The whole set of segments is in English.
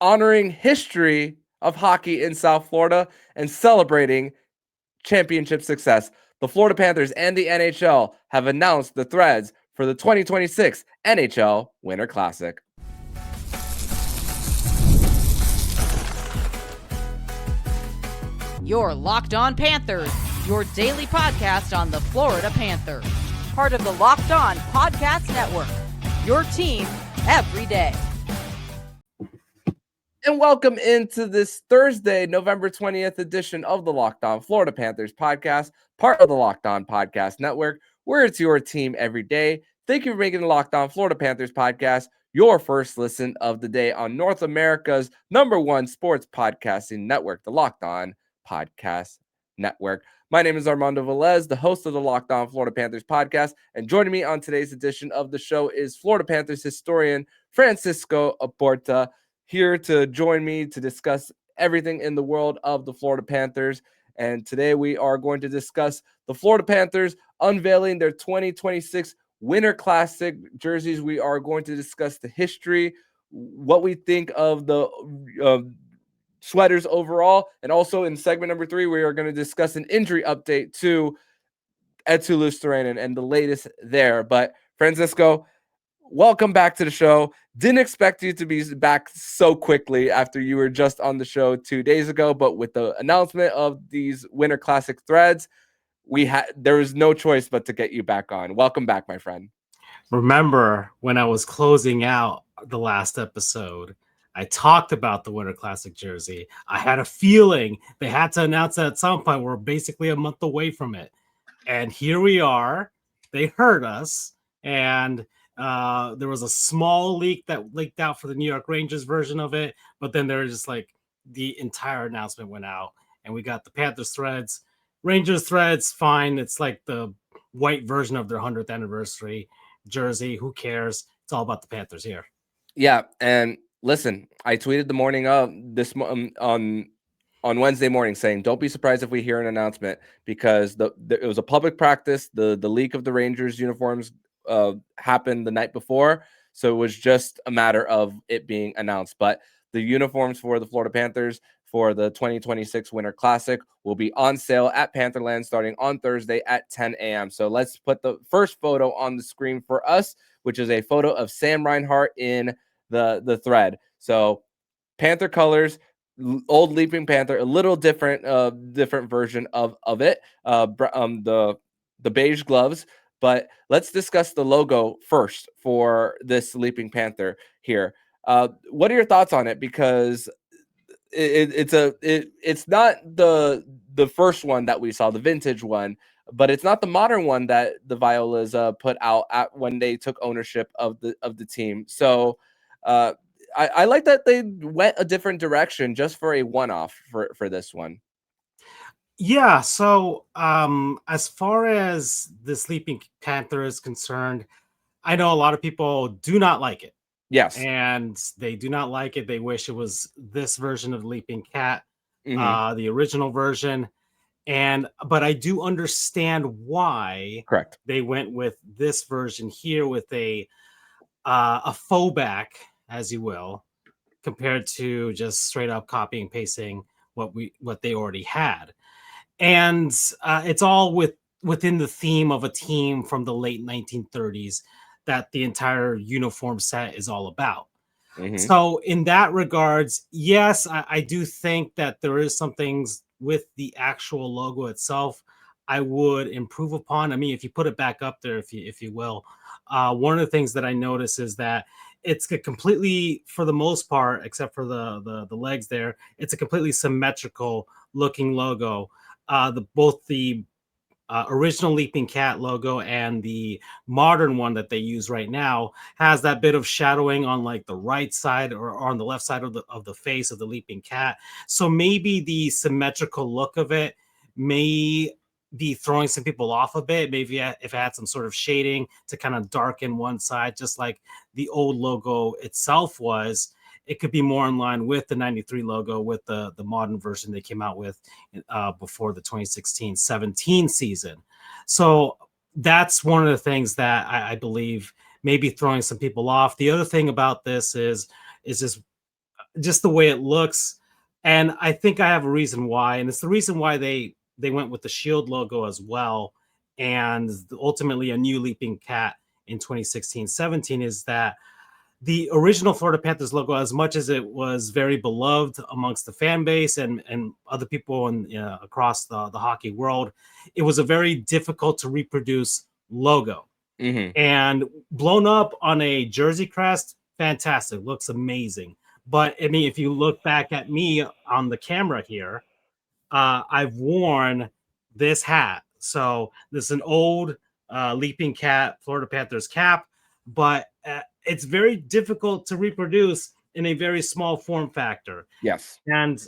honoring history of hockey in South Florida and celebrating championship success. The Florida Panthers and the NHL have announced the threads for the 2026 NHL Winter Classic. You're Locked On Panthers, your daily podcast on the Florida Panthers. Part of the Locked On Podcast Network, your team every day. And welcome into this Thursday, November 20th edition of the Locked On Florida Panthers podcast, part of the Locked On Podcast Network, where it's your team every day. Thank you for making the Locked On Florida Panthers podcast your first listen of the day on North America's #1 sports podcasting network, the Locked On Podcast Network. My name is Armando Velez, the host of the Locked On Florida Panthers podcast, and joining me on today's edition of the show is Florida Panthers historian Francisco Oporta, here to join me to discuss everything in the world of the Florida Panthers. And today we are going to discuss the Florida Panthers unveiling their 2026 Winter Classic jerseys. We are going to discuss the history, what we think of the sweaters overall, and also in segment number 3, we are going to discuss an injury update to Eetu Luostarinen and the latest there. But Francisco, welcome back to the show. Didn't expect you to be back so quickly after you were just on the show 2 days ago, but with the announcement of these Winter Classic threads, there was no choice but to get you back on. Welcome back, my friend. Remember when I was closing out the last episode, I talked about the Winter Classic jersey. I had a feeling they had to announce it at some point. We're basically a month away from it. And here we are. They heard us. And there was a small leak that leaked out for the New York Rangers version of it. But then there was just like the entire announcement went out. And we got the Panthers threads. Rangers threads, fine. It's like the white version of their 100th anniversary jersey. Who cares? It's all about the Panthers here. Yeah, and listen, I tweeted the morning of this on Wednesday morning saying, don't be surprised if we hear an announcement, because it was a public practice. The leak of the Rangers uniforms happened the night before, so it was just a matter of it being announced. But the uniforms for the Florida Panthers for the 2026 Winter Classic will be on sale at Pantherland starting on Thursday at 10 a.m. So let's put the first photo on the screen for us, which is a photo of Sam Reinhart in the thread. So Panther colors, old Leaping Panther, a little different version of it. The beige gloves. But let's discuss the logo first for this Leaping Panther here. What are your thoughts on it? Because it's not the first one that we saw, the vintage one, but it's not the modern one that the Violas put out when they took ownership of the team. So I like that they went a different direction just for a one-off for this one. Yeah, so as far as the Sleeping Panther is concerned, I know a lot of people do not like it. Yes. And they do not like it. They wish it was this version of the Leaping Cat, the original version. But I do understand why Correct. They went with this version here with a faux back, as you will, compared to just straight up copying and pasting what they already had. And it's all within the theme of a team from the late 1930s that the entire uniform set is all about. So in that regards, yes, I do think that there is some things with the actual logo itself I would improve upon. I mean, if you put it back up there, if you will, one of the things that I notice is that it's a completely, for the most part, except for the legs there, it's a completely symmetrical looking logo. Both the original Leaping Cat logo and the modern one that they use right now has that bit of shadowing on like the right side or on the left side of the face of the Leaping Cat. So maybe the symmetrical look of it may be throwing some people off a bit. Maybe if it had some sort of shading to kind of darken one side, just like the old logo itself was, it could be more in line with the 93 logo with the modern version they came out with before the 2016-17 season. So that's one of the things that I believe may be throwing some people off. The other thing about this is just just the way it looks. And I think I have a reason why, and it's the reason why they went with the Shield logo as well, and ultimately a new Leaping Cat in 2016-17 is that the original Florida Panthers logo, as much as it was very beloved amongst the fan base and other people across the hockey world, it was a very difficult to reproduce logo. Mm-hmm. And blown up on a jersey crest, fantastic, looks amazing. But I mean, if you look back at me on the camera here, I've worn this hat. So this is an old Leaping Cat Florida Panthers cap, but it's very difficult to reproduce in a very small form factor. Yes. And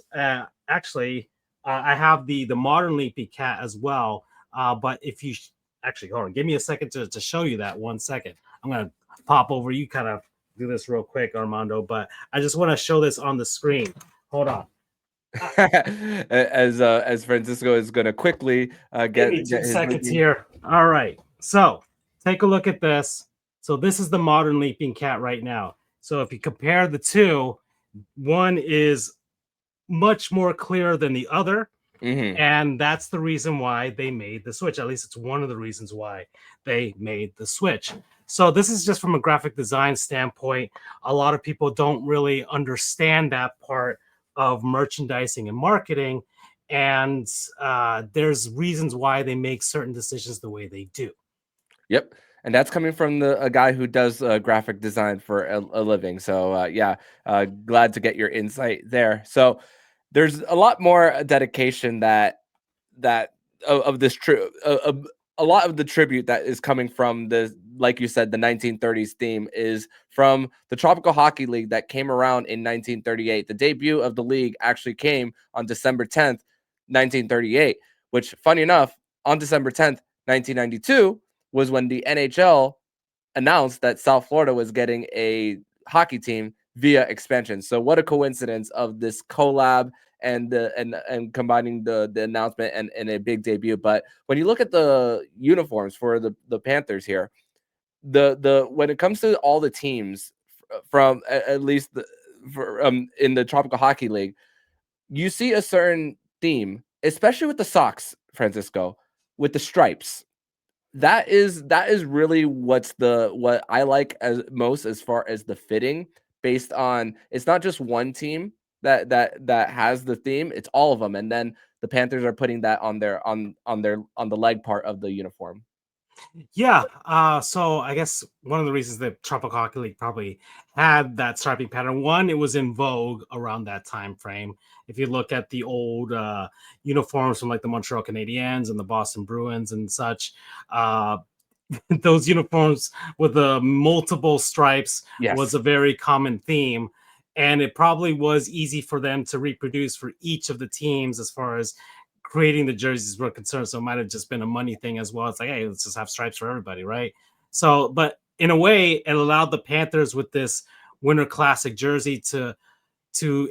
actually, I have the modern Leaping Cat as well. But if you actually, hold on, give me a second to show you that. 1 second. I'm going to pop over. You kind of do this real quick, Armando, but I just want to show this on the screen. Hold on. As Francisco is going to quickly Give me 2 seconds here. All right. So take a look at this. So this is the modern Leaping Cat right now. So if you compare the two, one is much more clear than the other. Mm-hmm. And that's the reason why they made the switch. At least it's one of the reasons why they made the switch. So this is just from a graphic design standpoint. A lot of people don't really understand that part of merchandising and marketing. And there's reasons why they make certain decisions the way they do. Yep. And that's coming from a guy who does graphic design for a living. So glad to get your insight there. So there's a lot more dedication that of this a lot of the tribute that is coming from the, like you said, the 1930s theme is from the Tropical Hockey League that came around in 1938. The debut of the league actually came on December 10th, 1938, which, funny enough, on December 10th, 1992 was when the NHL announced that South Florida was getting a hockey team via expansion. So what a coincidence of this collab and combining the announcement and a big debut. But when you look at the uniforms for the Panthers here, the when it comes to all the teams from at least in the Tropical Hockey League, you see a certain theme, especially with the socks, Francisco, with the stripes. That is really what I like as most as far as the fitting, based on it's not just one team that has the theme, it's all of them, and then the Panthers are putting that on the leg part of the uniform. Yeah, so I guess one of the reasons that Tropical Hockey League probably had that striping pattern, one, it was in vogue around that time frame. If you look at the old uniforms from like the Montreal Canadiens and the Boston Bruins and such, those uniforms with the multiple stripes was a very common theme. And it probably was easy for them to reproduce for each of the teams as far as creating the jerseys were concerned. So it might have just been a money thing as well. It's like, hey, let's just have stripes for everybody, right? So, but in a way, it allowed the Panthers with this Winter Classic jersey to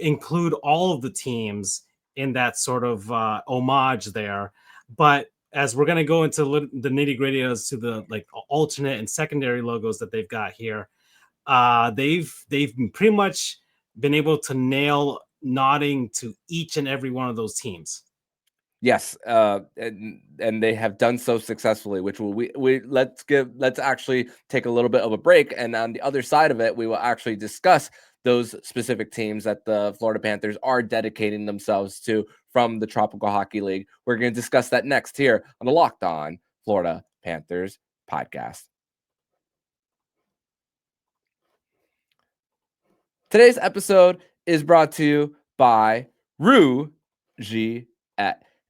include all of the teams in that sort of homage there. But as we're going to go into the nitty gritty as to the like alternate and secondary logos that they've got here, they've pretty much been able to nail nodding to each and every one of those teams. Yes, and they have done so successfully, which let's actually take a little bit of a break, and on the other side of it, we will actually discuss those specific teams that the Florida Panthers are dedicating themselves to from the Tropical Hockey League. We're going to discuss that next here on the Locked On Florida Panthers podcast. Today's episode is brought to you by Rougiet.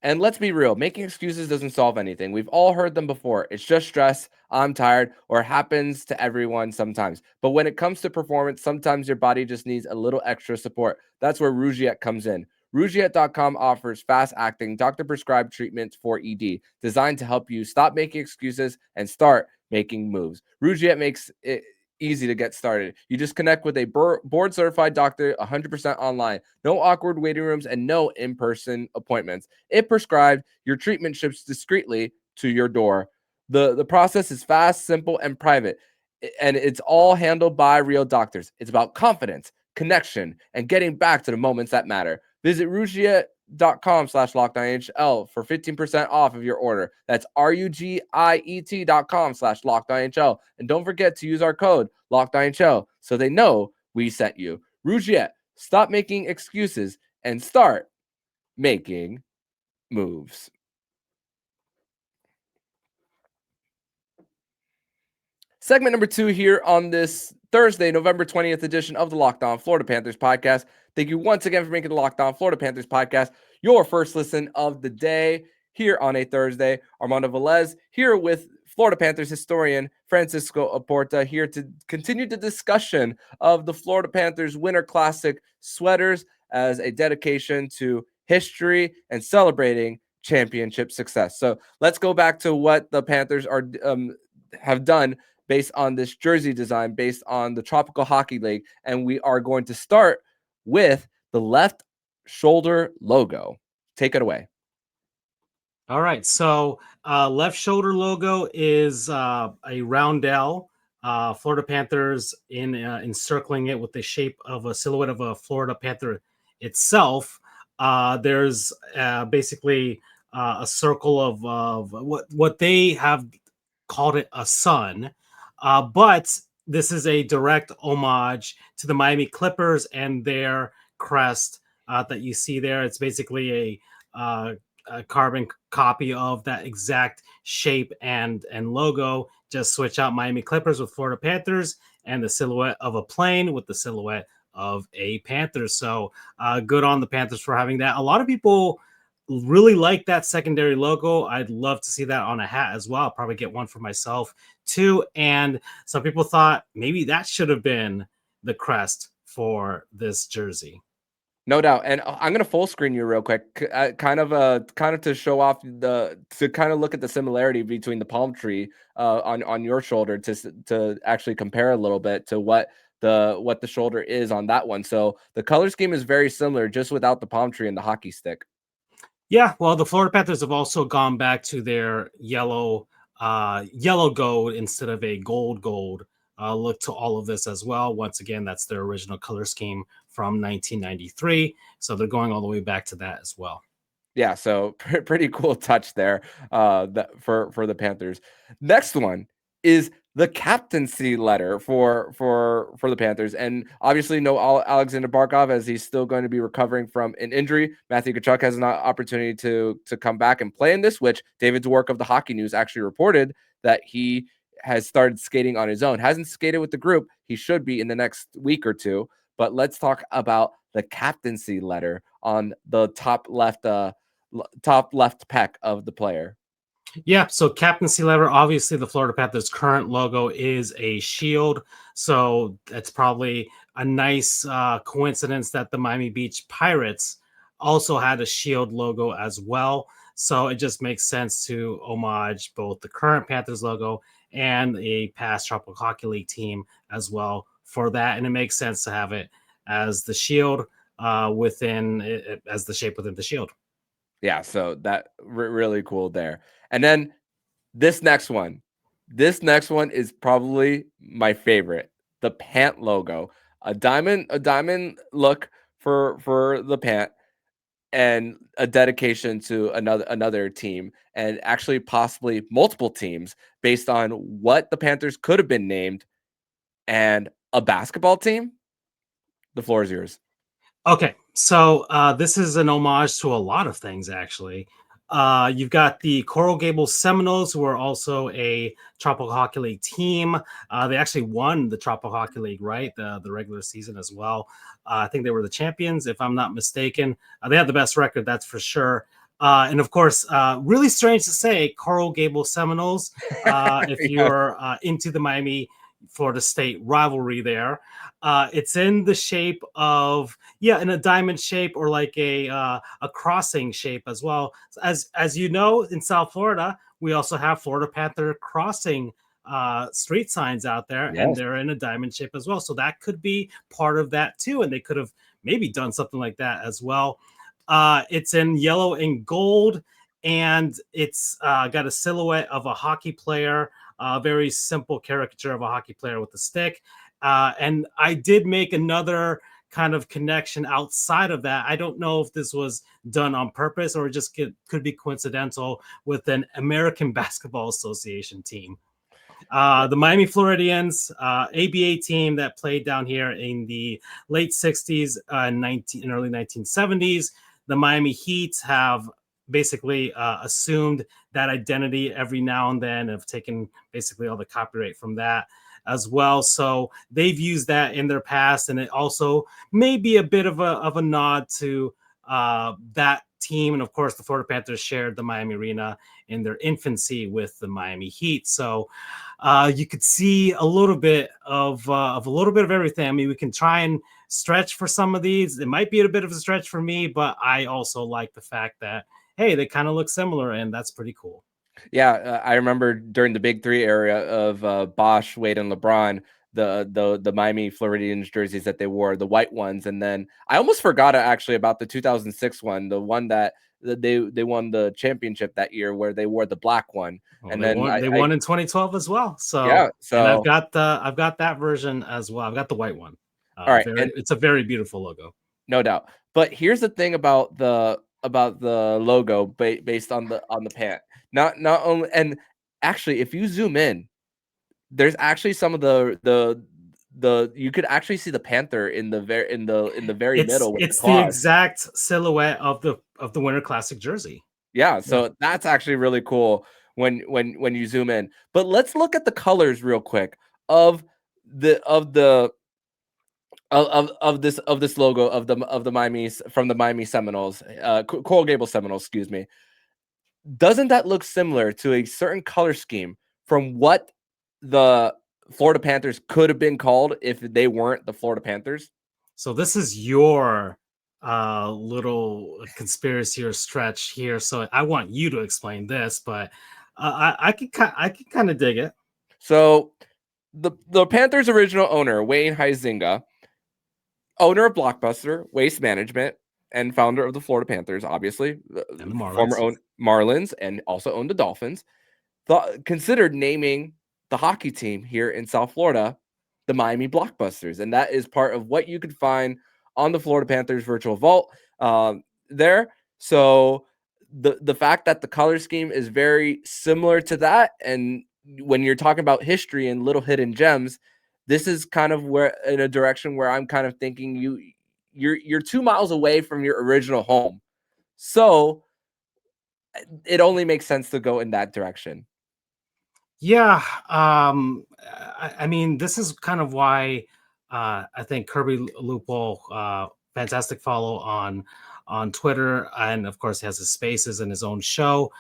And let's be real, making excuses doesn't solve anything. We've all heard them before. It's just stress, I'm tired, or it happens to everyone sometimes. But when it comes to performance, sometimes your body just needs a little extra support. That's where Rougiet comes in. Rougiet.com offers fast-acting, doctor-prescribed treatments for ED, designed to help you stop making excuses and start making moves. Rougiet makes it easy to get started. You just connect with a board-certified doctor 100% online. No awkward waiting rooms and no in-person appointments. If prescribed, your treatment ships discreetly to your door. The process is fast, simple, and private, and it's all handled by real doctors. It's about confidence, connection, and getting back to the moments that matter. Visit rugiet.com/LockedOnNHL for 15% off of your order. That's RUGIET.com/LockedOnNHL. And don't forget to use our code LockedOnNHL so they know we sent you. Rugiet, stop making excuses and start making moves. Segment number 2 here on this Thursday, November 20th edition of the Locked On Florida Panthers podcast. Thank you once again for making the Locked On Florida Panthers podcast your first listen of the day here on a Thursday. Armando Velez here with Florida Panthers historian Francisco Oporta here to continue the discussion of the Florida Panthers Winter Classic sweaters as a dedication to history and celebrating championship success. So let's go back to what the Panthers have done based on this jersey design, based on the Tropical Hockey League. And we are going to start with the left shoulder logo. Take it away. All right. So left shoulder logo is a roundel. Florida Panthers encircling it with the shape of a silhouette of a Florida Panther itself. There's basically a circle of what they have called it a sun. But this is a direct homage to the Miami Clippers and their crest that you see there. It's basically a carbon copy of that exact shape and logo. Just switch out Miami Clippers with Florida Panthers and the silhouette of a plane with the silhouette of a Panther. So good on the Panthers for having that. A lot of people really like that secondary logo. I'd love to see that on a hat as well. I'll probably get one for myself too. And some people thought maybe that should have been the crest for this jersey. No doubt. And I'm going to full screen you real quick, kind of to show off to kind of look at the similarity between the palm tree on your shoulder to actually compare a little bit to what the shoulder is on that one. So the color scheme is very similar, just without the palm tree and the hockey stick. Yeah, well, the Florida Panthers have also gone back to their yellow gold instead of a gold look to all of this as well. Once again, that's their original color scheme from 1993. So they're going all the way back to that as well. Yeah, so pretty cool touch there for the Panthers. Next one is the captaincy letter for the Panthers. And obviously no Alexander Barkov, as he's still going to be recovering from an injury. Matthew Tkachuk has an opportunity to come back and play in this, which David Dwork of the Hockey News actually reported that he has started skating on his own. Hasn't skated with the group. He should be in the next week or two. But let's talk about the captaincy letter on the top left pec of the player. Yeah, so captaincy letter, obviously the Florida Panthers' current logo is a shield. So that's probably a nice coincidence that the Miami Beach Pirates also had a shield logo as well. So it just makes sense to homage both the current Panthers logo and a past Tropical Hockey League team as well for that. And it makes sense to have it as the shield as the shape within the shield. Yeah, so that really cool there. And then this next one is probably my favorite. The pant logo, a diamond look for the pant, and a dedication to another team, and actually possibly multiple teams based on what the Panthers could have been named, and a basketball team. The floor is yours. Okay, so this is an homage to a lot of things, actually. You've got the Coral Gables Seminoles, who are also a Tropical Hockey League team. They actually won the Tropical Hockey League, right? The regular season as well. I think they were the champions, if I'm not mistaken. They had the best record, that's for sure. And of course, really strange to say, Coral Gables Seminoles, if you're into the Miami Florida State rivalry there. It's in the shape of, in a diamond shape, or like a crossing shape as well. As you know, in South Florida, we also have Florida Panther crossing street signs out there, yes, and they're in a diamond shape as well. So that could be part of that too. And they could have maybe done something like that as well. It's in yellow and gold, and it's got a silhouette of a hockey player, a very simple caricature of a hockey player with a stick. And I did make another kind of connection outside of that. I don't know if this was done on purpose or just could be coincidental with an American Basketball Association team. The Miami Floridians, ABA team that played down here in the late 60s and early 1970s. The Miami Heat have basically assumed that identity every now and then, have taken basically all the copyright from that as well. So they've used that in their past, and it also may be a bit of a nod to that team. And of course, the Florida Panthers shared the Miami Arena in their infancy with the Miami Heat. So you could see a little bit of everything. I mean, we can try and stretch for some of these. It might be a bit of a stretch for me, but I also like the fact that, hey, they kind of look similar, and that's pretty cool. Yeah, I remember during the Big Three era of Bosch, Wade, and LeBron, the Miami Floridians jerseys that they wore, the white ones, and then I almost forgot actually about the 2006 one, the one that they won the championship that year, where they wore the black one, Well, and they then won in 2012 as well. So yeah, and I've got that version as well. I've got the white one. All right, and it's a very beautiful logo, no doubt. But here's the thing about the logo based on the pant. Not only, and actually, if you zoom in, there's actually some of the you could actually see the panther in the very middle with it's the claws. exact silhouette of the Winter Classic jersey. Yeah, so that's actually really cool when you zoom in. But let's look at the colors real quick of this logo of the Miami, from the Miami Seminoles, Coral Gables Seminoles, excuse me. Doesn't that look similar to a certain color scheme from what the Florida Panthers could have been called if they weren't the Florida Panthers? So this is your little conspiracy or stretch here. So I want you to explain this, but I can kind of dig it. So the Panthers' original owner, Wayne Huizinga, owner of Blockbuster Waste Management and founder of the Florida Panthers, obviously, And the Marlins. former Marlins, and also owned the Dolphins, considered naming the hockey team here in South Florida the Miami Blockbusters, and that is part of what you could find on the Florida Panthers virtual vault there. So the fact that the color scheme is very similar to that, and when you're talking about history and little hidden gems, this is kind of where, in a direction where I'm kind of thinking you're 2 miles away from your original home, so it only makes sense to go in that direction. Yeah, I mean, this is kind of why I think Kirby Lupo, fantastic follow on Twitter, and of course he has his spaces and his own show.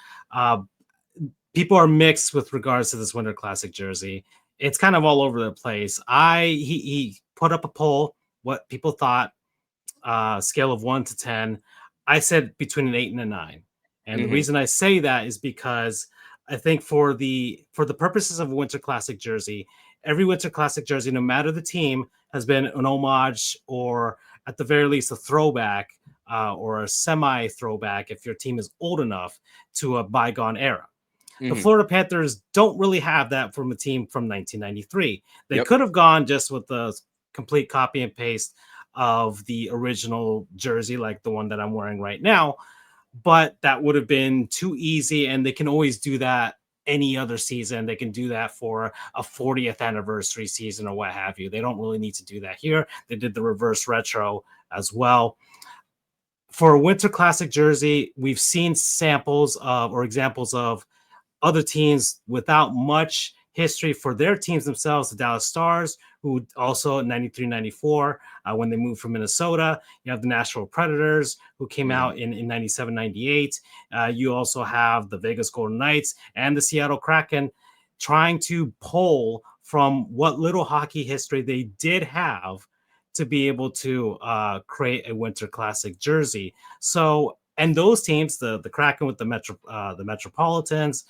People are mixed with regards to this Winter Classic jersey. It's kind of all over the place. He put up a poll, what people thought, scale of 1 to 10. I said between an 8 and a 9. And the reason I say that is because I think for the purposes of a Winter Classic jersey, every Winter Classic jersey, no matter the team, has been an homage, or at the very least a throwback, or a semi-throwback if your team is old enough, to a bygone era. The Florida Panthers don't really have that from a team from 1993. They could have gone just with the complete copy and paste of the original jersey, like the one that I'm wearing right now, but that would have been too easy, and they can always do that any other season. They can do that for a 40th anniversary season or what have you. They don't really need to do that here. They did the reverse retro as well. For a Winter Classic jersey, we've seen samples of, or examples of, other teams without much history for their teams themselves. The Dallas Stars, who also in 93-94, when they moved from Minnesota. You have the Nashville Predators, who came out in 97-98. You also have the Vegas Golden Knights and the Seattle Kraken, trying to pull from what little hockey history they did have to be able to create a Winter Classic jersey. So, and those teams, the Kraken with the Metropolitans,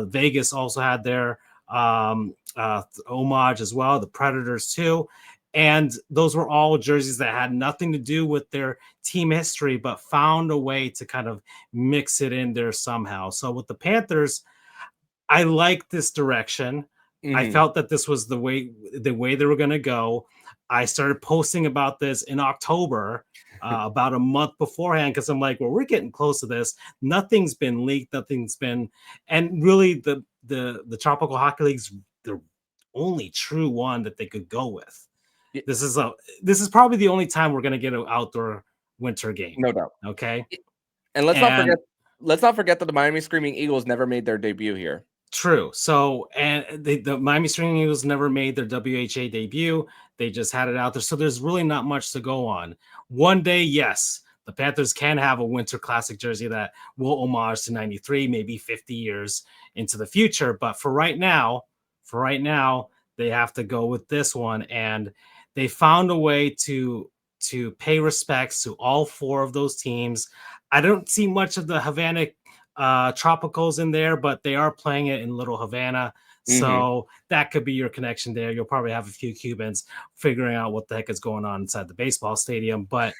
Vegas also had their homage as well, the Predators too. And those were all jerseys that had nothing to do with their team history, but found a way to kind of mix it in there somehow. So with the Panthers, I like this direction. I felt that this was the way they were going to go. I started posting about this in October, about a month beforehand, because I'm like, well, we're getting close to this. Nothing's been leaked. And really the Tropical Hockey League's the only true one that they could go with. Y- This is probably the only time we're going to get an outdoor winter game. No doubt. Okay. And let's not forget that the Miami Screaming Eagles never made their debut here. True. So, and the Miami Screaming Eagles never made their WHA debut. They just had it out there. So there's really not much to go on. One day, yes, the Panthers can have a Winter Classic jersey that will homage to 93, maybe 50 years into the future. But for right now, they have to go with this one. And they found a way to pay respects to all four of those teams. I don't see much of the Havana Tropicals in there, but they are playing it in Little Havana. So that could be your connection there. You'll probably have a few Cubans figuring out what the heck is going on inside the baseball stadium. But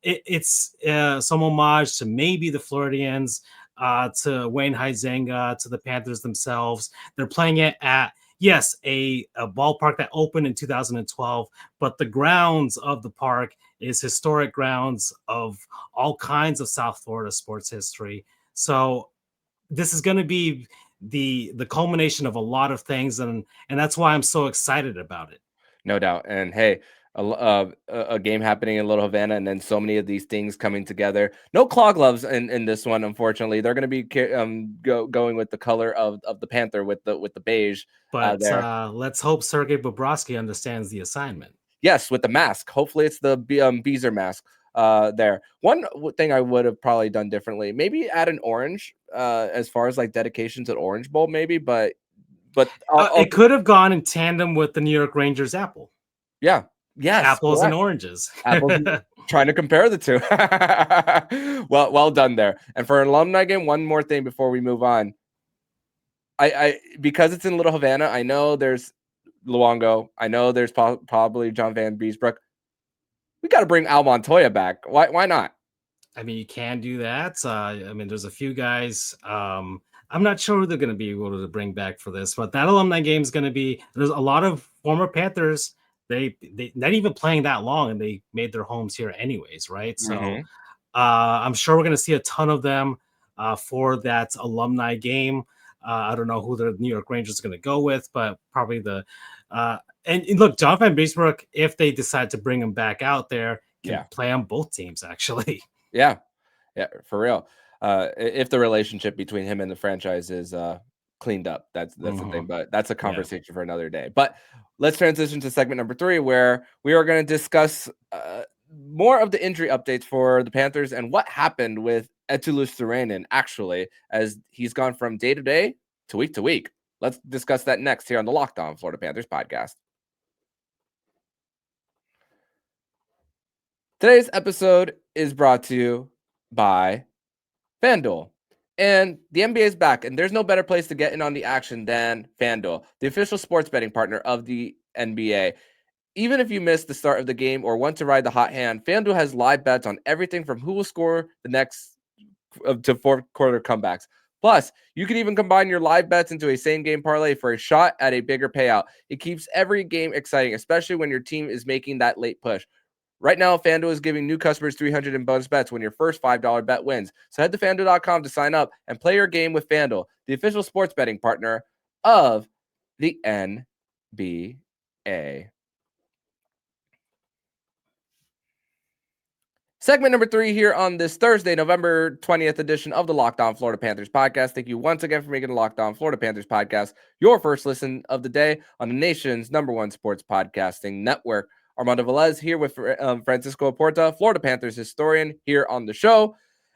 it's some homage to maybe the Floridians, to Wayne Huizenga, to the Panthers themselves. They're playing it at, yes, a ballpark that opened in 2012, but the grounds of the park is historic grounds of all kinds of South Florida sports history. So this is going to be the culmination of a lot of things, and that's why I'm so excited about it. No doubt. And hey, a game happening in Little Havana, and then so many of these things coming together. No claw gloves in this one, unfortunately. They're going to be going with the color of the Panther with the beige. But let's hope Sergei Bobrovsky understands the assignment. Yes, with the mask. Hopefully, it's the Beezer mask. There. One thing I would have probably done differently, maybe add an orange, as far as like dedication to the Orange Bowl, maybe. But it could have gone in tandem with the New York Rangers apple. Yeah. Yes. Apples correct. And oranges. Apples. Trying to compare the two. well done there. And for an alumni game, one more thing before we move on. I because it's in Little Havana, I know there's Luongo. I know there's probably John Van Beesbrook. We got to bring Al Montoya back. Why not? I mean, you can do that. I mean, there's a few guys. I'm not sure who they're going to be able to bring back for this, but that alumni game is going to be. There's a lot of former Panthers. They not even playing that long, and they made their homes here anyways, right? So I'm sure we're going to see a ton of them for that alumni game. I don't know who the New York Rangers are going to go with, but probably the and look, John Van Beesbrook, if they decide to bring him back out there, can play on both teams actually. Yeah, for real. If the relationship between him and the franchise is cleaned up, that's the thing. But that's a conversation for another day. But let's transition to segment number 3, where we are going to discuss more of the injury updates for the Panthers and what happened with Eetu Luostarinen, actually, as he's gone from day to day to week to week. Let's discuss that next here on the Locked On Florida Panthers podcast. Today's episode is brought to you by FanDuel. And the NBA is back, and there's no better place to get in on the action than FanDuel, the official sports betting partner of the NBA. Even if you missed the start of the game or want to ride the hot hand, FanDuel has live bets on everything from who will score the next to fourth quarter comebacks. Plus, you can even combine your live bets into a same-game parlay for a shot at a bigger payout. It keeps every game exciting, especially when your team is making that late push. Right now, FanDuel is giving new customers $300 in bonus bets when your first $5 bet wins. So head to FanDuel.com to sign up and play your game with FanDuel, the official sports betting partner of the NBA. Segment number 3 here on this Thursday, November 20th edition of the Locked On Florida Panthers podcast. Thank you once again for making the Locked On Florida Panthers podcast your first listen of the day on the nation's #1 sports podcasting network. Armando Velez here with Francisco Oporta, Florida Panthers historian, here on the show.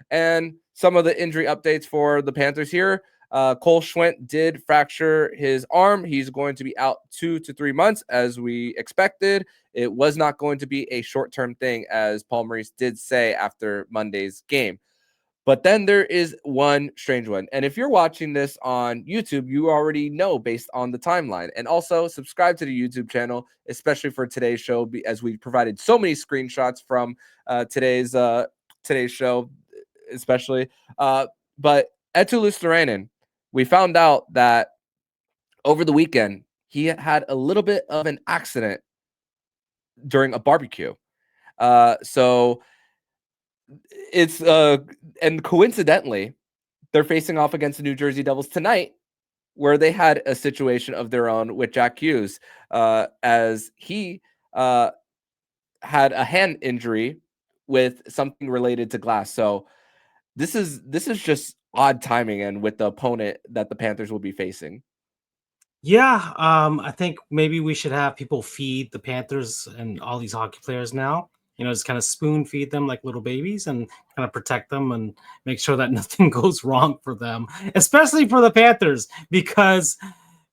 And some of the injury updates for the Panthers here. Cole Schwint did fracture his arm. He's going to be out 2 to 3 months, as we expected. It was not going to be a short-term thing, as Paul Maurice did say after Monday's game. But then there is one strange one. And if you're watching this on YouTube, you already know based on the timeline. And also subscribe to the YouTube channel, especially for today's show, as we provided so many screenshots from today's show, especially. But Eetu Luostarinen, we found out that over the weekend, he had a little bit of an accident during a barbecue. So it's and coincidentally, they're facing off against the New Jersey Devils tonight, where they had a situation of their own with Jack Hughes, as he had a hand injury with something related to glass. So this is just odd timing, and with the opponent that the Panthers will be facing. Yeah, I think maybe we should have people feed the Panthers and all these hockey players now. Just kind of spoon feed them like little babies and kind of protect them and make sure that nothing goes wrong for them, especially for the Panthers, because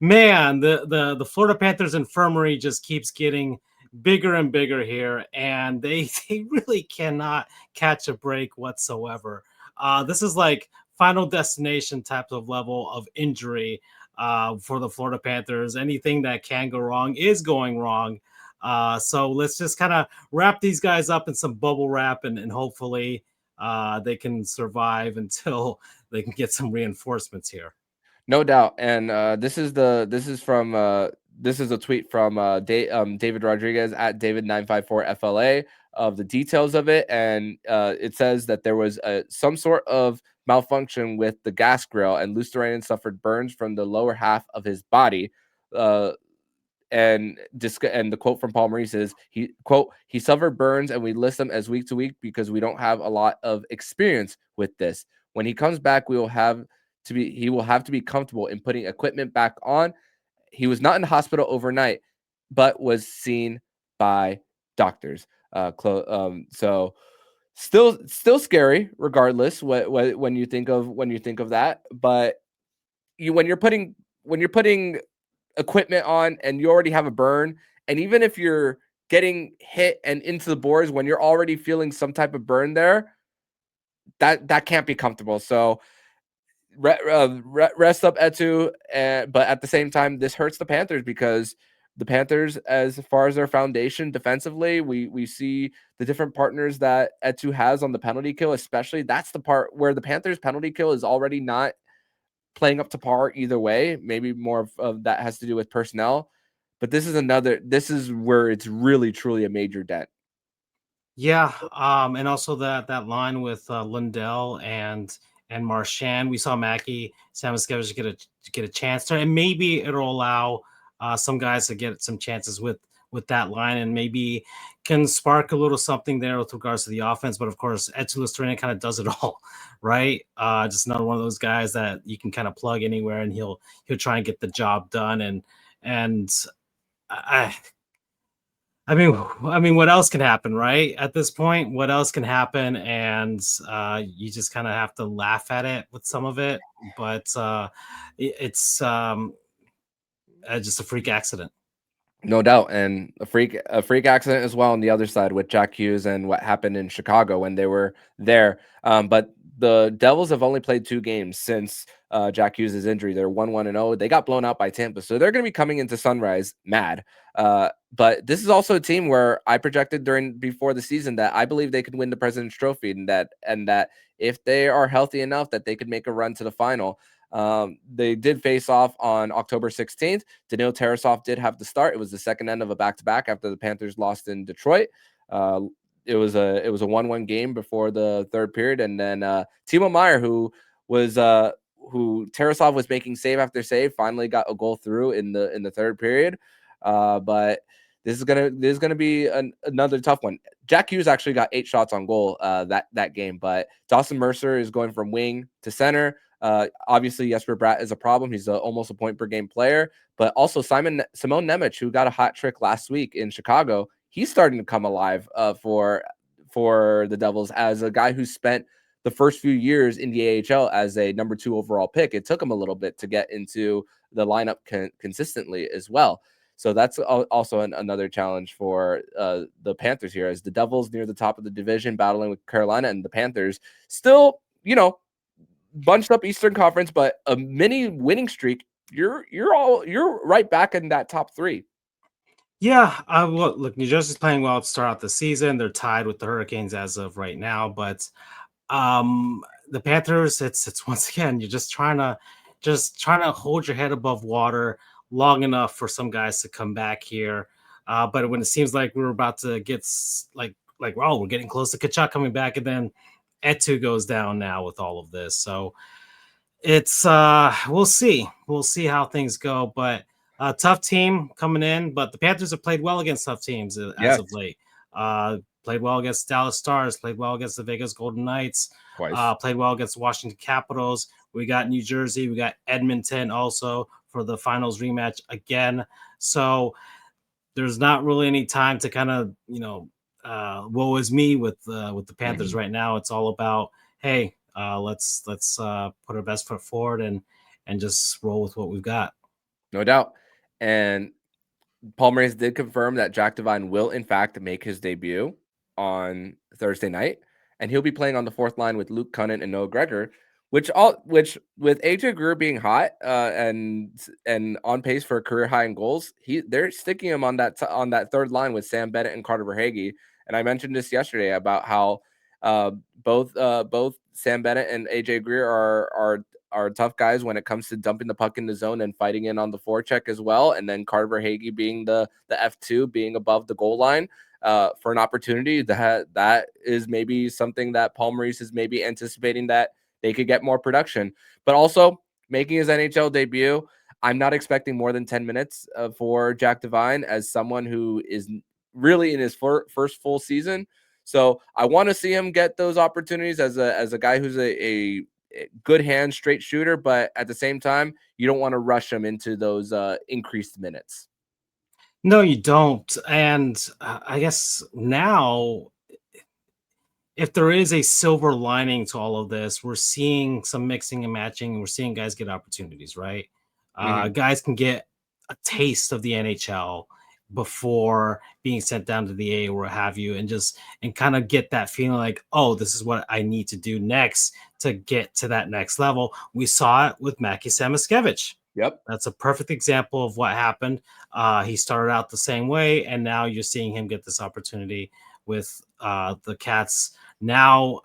man, the Florida Panthers infirmary just keeps getting bigger and bigger here, and they really cannot catch a break whatsoever. This is like Final Destination type of level of injury for the Florida Panthers. Anything that can go wrong is going wrong. So let's just kind of wrap these guys up in some bubble wrap, and hopefully they can survive until they can get some reinforcements here. No doubt. And this is a tweet from David Rodriguez at David954FLA of the details of it. And it says that there was some sort of malfunction with the gas grill, and Luostarinen suffered burns from the lower half of his body. And the quote from Paul Maurice is, he suffered burns, and we list them as week to week because we don't have a lot of experience with this. When he comes back, he will have to be comfortable in putting equipment back on. He was not in the hospital overnight, but was seen by doctors. So still scary regardless when you think of that. But when you're putting equipment on and you already have a burn, and even if you're getting hit and into the boards when you're already feeling some type of burn there, that can't be comfortable. So rest up, Eetu. But at the same time, this hurts the Panthers, because the Panthers, as far as their foundation defensively, we see the different partners that Eetu has on the penalty kill. Especially, that's the part where the Panthers penalty kill is already not playing up to par either way. Maybe more of that has to do with personnel, but this is where it's really truly a major dent. Yeah, and also that line with Lundell and Marchand. We saw Mackie Samoskevich get a chance there, and maybe it'll allow some guys to get some chances with that line, and maybe can spark a little something there with regards to the offense. But of course, Eetu Luostarinen kind of does it all, right? Just another one of those guys that you can kind of plug anywhere, and he'll try and get the job done. And I mean, what else can happen, right? At this point, what else can happen? And you just kind of have to laugh at it with some of it, but it's just a freak accident. No doubt, and a freak accident as well on the other side with Jack Hughes and what happened in Chicago when they were there. But the Devils have only played 2 games since Jack Hughes' injury. They're 1-1-0. They got blown out by Tampa, so they're going to be coming into Sunrise mad. But this is also a team where I projected before the season that I believe they could win the President's Trophy, and that if they are healthy enough, that they could make a run to the final. They did face off on October 16th. Daniil Tarasov did have the start. It was the second end of a back-to-back after the Panthers lost in Detroit. It was a 1-1 game before the third period, and then Timo Meier, who Tarasov was making save after save, finally got a goal through in the third period. But this is gonna be another tough one. Jack Hughes actually got 8 shots on goal that game, but Dawson Mercer is going from wing to center. Obviously, Jesper Bratt is a problem. He's almost a point per game player, but also Simon Nemec, who got a hot trick last week in Chicago, he's starting to come alive for the Devils as a guy who spent the first few years in the AHL as a number 2 overall pick. It took him a little bit to get into the lineup consistently as well. So that's also another challenge for the Panthers here, as the Devils near the top of the division battling with Carolina, and the Panthers still, bunched up Eastern Conference, but a mini winning streak. You're right back in that top 3. Yeah, look, New Jersey's playing well to start out the season. They're tied with the Hurricanes as of right now, but the Panthers, it's once again, you're just trying to hold your head above water long enough for some guys to come back here. But when it seems like we're about to get we're getting close to Kachuk coming back, and then Eetu goes down now with all of this. So it's we'll see how things go, but tough team coming in. But the Panthers have played well against tough teams as of late. Played well against Dallas Stars, played well against the Vegas Golden Knights, played well against the Washington Capitals. We got New Jersey, we got Edmonton also for the finals rematch again. So there's not really any time to kind of woe is me with the Panthers right now. It's all about, hey, let's put our best foot forward and just roll with what we've got. No doubt. And Paul Maurice did confirm that Jack Devine will in fact make his debut on Thursday night, and he'll be playing on the fourth line with Luke Cunnin and Noah Gregor, which with AJ Greer being hot and on pace for a career high in goals, they're sticking him on that third line with Sam Bennett and Carter Verhaeghe. And I mentioned this yesterday about how both Sam Bennett and AJ Greer are tough guys when it comes to dumping the puck in the zone and fighting in on the forecheck as well. And then Carter Verhaeghe being the F2, being above the goal line for an opportunity that is maybe something that Paul Maurice is maybe anticipating, that they could get more production. But also making his NHL debut, I'm not expecting more than 10 minutes for Jack Devine as someone who is really in his first full season. So I want to see him get those opportunities as a guy who's a good hand, straight shooter, but at the same time, you don't want to rush him into those increased minutes. No, you don't. And I guess now, if there is a silver lining to all of this, we're seeing some mixing and matching, and we're seeing guys get opportunities, right? Guys can get a taste of the NHL before being sent down to the A or what have you, and kind of get that feeling like, oh, this is what I need to do next to get to that next level. We saw it with Mackie Samoskevich. Yep. That's a perfect example of what happened. He started out the same way, and now you're seeing him get this opportunity with the Cats now,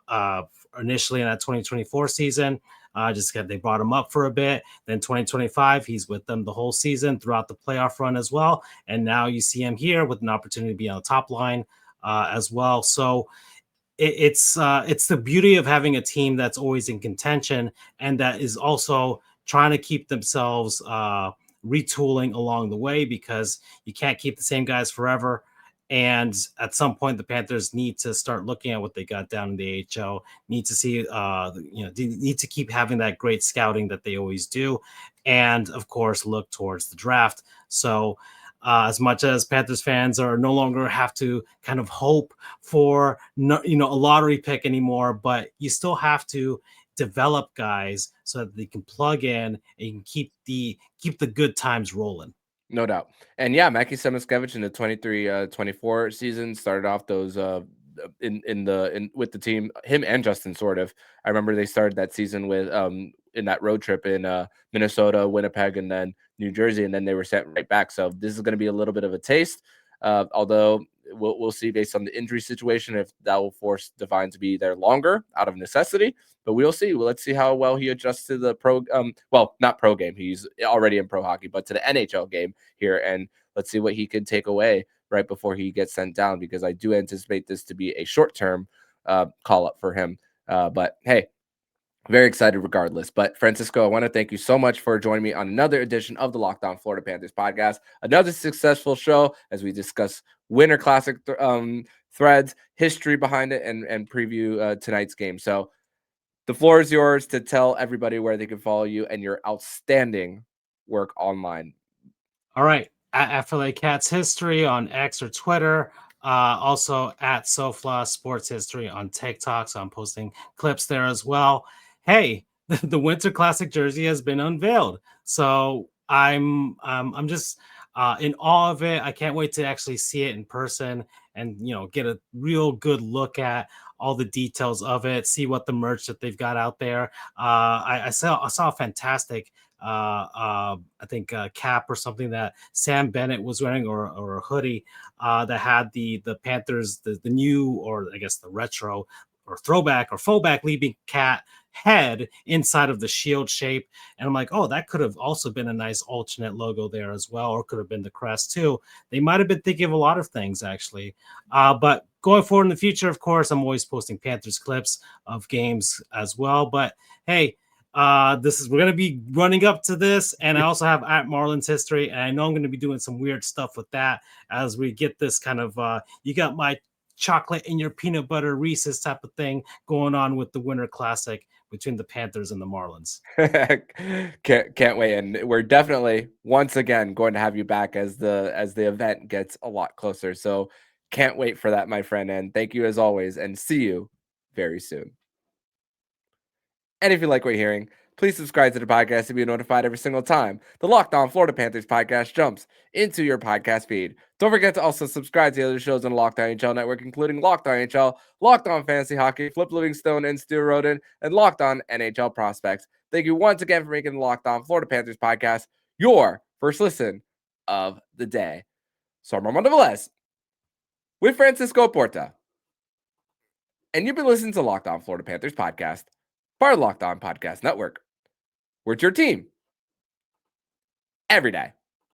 initially in that 2024 season. They brought him up for a bit. Then 2025, he's with them the whole season throughout the playoff run as well. And now you see him here with an opportunity to be on the top line as well. So it's the beauty of having a team that's always in contention and that is also trying to keep themselves retooling along the way, because you can't keep the same guys forever. And at some point, the Panthers need to start looking at what they got down in the AHL. Need to see, need to keep having that great scouting that they always do, and of course, look towards the draft. So, as much as Panthers fans are no longer have to kind of hope for a lottery pick anymore, but you still have to develop guys so that they can plug in and keep the good times rolling. No doubt. And yeah, Mackie Samoskevich in the 23-24 season started off those with the team, him and Justin sort of. I remember they started that season with in that road trip in Minnesota, Winnipeg, and then New Jersey, and then they were sent right back. So this is going to be a little bit of a taste. Although we'll see based on the injury situation if that will force Devine to be there longer out of necessity. But we'll see. Let's see how well he adjusts to the pro. Not pro game. He's already in pro hockey, but to the NHL game here, and let's see what he can take away right before he gets sent down, because I do anticipate this to be a short-term call up for him. But hey, very excited regardless. But Francisco, I want to thank you so much for joining me on another edition of the Locked On Florida Panthers podcast. Another successful show as we discuss Winter Classic threads, history behind it, and preview tonight's game. So the floor is yours to tell everybody where they can follow you and your outstanding work online. All right. At FLA Cats History on X or Twitter. Also at SoFla Sports History on TikTok. So I'm posting clips there as well. Hey, the Winter Classic jersey has been unveiled. So I'm just in awe of it. I can't wait to actually see it in person and, get a real good look at all the details of it, see what the merch that they've got out there. I saw a fantastic I think cap or something that Sam Bennett was wearing, or a hoodie that had the Panthers, the new, or I guess the retro or throwback or fullback leaping cat head inside of the shield shape. And I'm like, oh, that could have also been a nice alternate logo there as well, or could have been the crest too. They might have been thinking of a lot of things, actually. But going forward in the future, of course, I'm always posting Panthers clips of games as well. But hey, we're going to be running up to this, and I also have at Marlins history, and I know I'm going to be doing some weird stuff with that as we get this kind of you got my chocolate in your peanut butter Reese's type of thing going on with the Winter Classic between the Panthers and the Marlins. can't wait, and we're definitely once again going to have you back as the event gets a lot closer. So can't wait for that, my friend, and thank you as always, and see you very soon. And if you like what you're hearing, please subscribe to the podcast to be notified every single time the Locked On Florida Panthers podcast jumps into your podcast feed. Don't forget to also subscribe to the other shows on the Locked On NHL network, including Locked On NHL, Locked On Fantasy Hockey, Flip Livingstone and Stu Roden, and Locked On NHL Prospects. Thank you once again for making the Locked On Florida Panthers podcast your first listen of the day. So I'm Armando Velez with Francisco Oporta, and you've been listening to Locked On Florida Panthers podcast, part of Locked On Podcast Network. We're your team every day.